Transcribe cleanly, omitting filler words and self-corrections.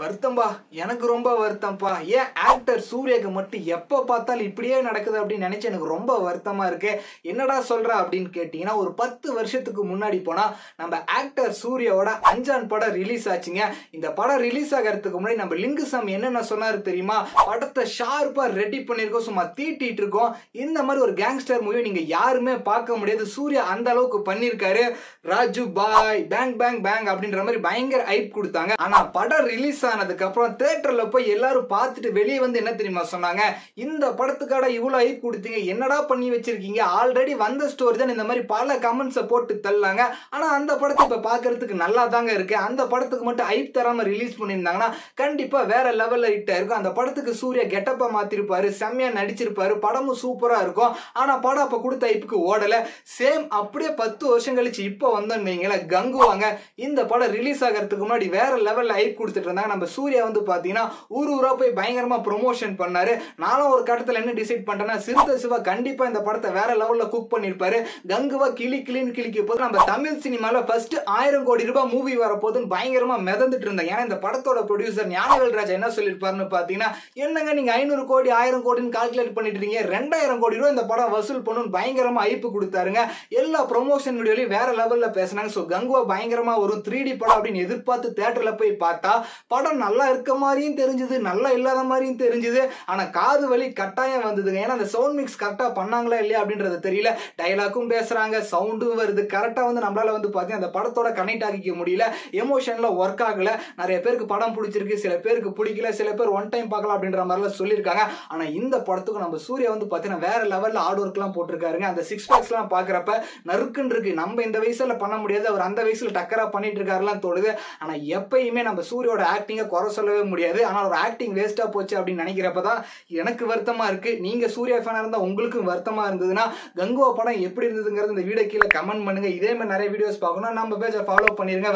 வருத்தம்பா, எனக்கு ரொம்ப வருத்தம்ப்பா. ஏன் ஆக்டர் சூர்யாக்கு மட்டும் எப்ப பார்த்தாலும் இப்படியே நடக்குது அப்படின்னு நினைச்சு எனக்கு ரொம்ப வருத்தமா இருக்கு. என்னடா சொல்ற அப்படின்னு கேட்டீங்கன்னா, ஒரு 10 வருஷத்துக்கு முன்னாடி போனா நம்ம ஆக்டர் சூர்யாவோட அஞ்சான் படம் ரிலீஸ் ஆச்சுங்க. இந்த படம் ரிலீஸ் ஆகிறதுக்கு முன்னாடி நம்ம லிங்குசாமி என்னென்ன சொன்னாரு தெரியுமா? படத்தை ஷார்ப்பா ரெடி பண்ணிருக்கோம், சும்மா தீட்டிட்டு இருக்கோம். இந்த மாதிரி ஒரு கேங்ஸ்டர் மூவி நீங்க யாருமே பார்க்க முடியாது. சூர்யா அந்த அளவுக்கு பண்ணிருக்காரு. ராஜு பாய் பேங் பேங் பேங் அப்படின்ற மாதிரி பயங்கர ஹைப் கொடுத்தாங்க. ஆனா படம் ரிலீஸ் ஆனதுக்கு அப்புறம் தியேட்டர்ல போய் எல்லாரும் பார்த்துட்டு வெளியே வந்து என்ன தெரியுமா சொன்னாங்க? இந்த படத்துக்காக இவ்வளவு ஹைப் கொடுத்தீங்க, என்னடா பண்ணி வச்சிருக்கீங்க? ஆல்ரெடி வந்த ஸ்டோரி தான். இந்த மாதிரி பல கமெண்ட்ஸை போட்டு தள்ளாங்க. ஆனா அந்த படத்தை இப்ப பாக்குறதுக்கு நல்லா தாங்க இருக்கு. அந்த படத்துக்கு மட்டும் ஹைப் தராம ரிலீஸ் பண்ணியிருந்தாங்கன்னா கண்டிப்பா வேற லெவல்ல ஹிட் ஆயிருக்கும். அந்த படத்துக்கு சூர்யா கெட்டப்ப மாத்திருப்பாரு, செம்மையா நடிச்சிருப்பாரு, படமும் சூப்பரா இருக்கும். ஆனா படம் அப்ப கொடுத்த ஹைப்புக்கு ஓடல. சேம் அப்படியே 10 வருஷம் கழிச்சு இப்ப வந்தோன்னு வைங்களேன், கங்குவாங்க. இந்த படம் ரிலீஸ் ஆகிறதுக்கு முன்னாடி வேற லெவல்ல ஹைப் கொடுத்துட்டு இருந்தாங்க. நம்ம சூர்யா வந்து பாத்தீங்கன்னா ஊரா போய் பயங்கரமா ப்ரொமோஷன் பண்ணாரு. நானும் ஒரு கட்டத்துல என்ன டிசைட் பண்ணிட்டேன்னா, சிறுத்தை சிவா கண்டிப்பா இந்த படத்தை வேற லெவல்ல குக் பண்ணிருப்பாரு. கங்குவா கிளின்னு கிளிக்க போது நம்ம தமிழ் சினிமால ஃபர்ஸ்ட் 1000 கோடி ரூபாய் மூவி வர போதுன்னு பயங்கரமா மிதந்துட்டு இருந்தேன். ஏன்னா இந்த படத்தோட ப்ரொடியூசர் ஞானவேல் ராஜா என்ன சொல்லிருப்பாருன்னு பாத்தீங்கன்னா, என்னங்க நீங்க 500 கோடி 1000 கோடின்னு கால்குலேட் பண்ணிட்டு இருக்கீங்க, 2000 கோடி ரூபாய் இந்த படம் வசூல் பண்ணும் பயங்கரமா ஹைப் கொடுத்தாருங்க. எல்லா ப்ரொமோஷன் வீடியோலயும் வேற லெவல்ல பேசினாங்க. சோ கங்குவா பயங்கரமா ஒரு 3D படம் அப்படின்னு எதிர்பார்த்து தியேட்டர்ல போய் பார்த்தா படம் நல்லா இருக்க மாதிரியும் தெரிஞ்சது, நல்லா இல்லாத மாதிரியும் தெரிஞ்சது. ஆனா காது வலி கட்டாயம் வந்ததுங்க. ஏன்னா அந்த சவுண்ட் மிக்ஸ் கரெக்டா பண்ணாங்களா இல்லையா அப்படின்றது தெரியல. டைலாக்கும் பேசுறாங்க, சவுண்டும் வருது, கரெக்டா வந்து நம்மளால வந்து பாத்தீங்கன்னா அந்த படத்தோட கனெக்ட் ஆகிக்க முடியல. எமோஷன்ல ஒர்க் ஆகல. நிறைய பேருக்கு படம் பிடிச்சிருக்கு, சில பேருக்கு பிடிக்கல, சில பேர் ஒன் டைம் பார்க்கலாம் அப்படின்ற மாதிரிலாம் சொல்லியிருக்காங்க. ஆனா இந்த படத்துக்கு நம்ம சூர்யா வந்து பாத்தீங்கன்னா வேற லெவல்ல ஹார்ட் ஒர்க் எல்லாம் போட்டிருக்காருங்க. அந்த சிக்ஸ் பேக்ஸ் எல்லாம் பாக்குறப்ப நறுக்குன்னு இருக்கு. நம்ம இந்த வயசுல பண்ண முடியாது, அவர் அந்த வயசுல டக்கரா பண்ணிட்டு இருக்காருலாம் தோணுது. ஆனா எப்பயுமே நம்ம சூர்யோட ஆக்டிங்க குறை சொல்லவே முடியாது. ஆனா ஒரு ஆக்டிங் வேஸ்டா போச்சு அப்படின்னு நினைக்கிறப்பதான் எனக்கு வருத்தமா இருக்கு. நீங்க சூர்யா ஃபேனா இருந்தா உங்களுக்கும் வருத்தமா இருந்ததுன்னா கங்குவா படம் எப்படி இருந்ததுங்கிறது இந்த வீடியோ கீழே கமெண்ட் பண்ணுங்க. இதே மாதிரி நிறைய வீடியோஸ் பார்க்கணும் நம்ம பேஜை ஃபாலோ பண்ணிருங்க.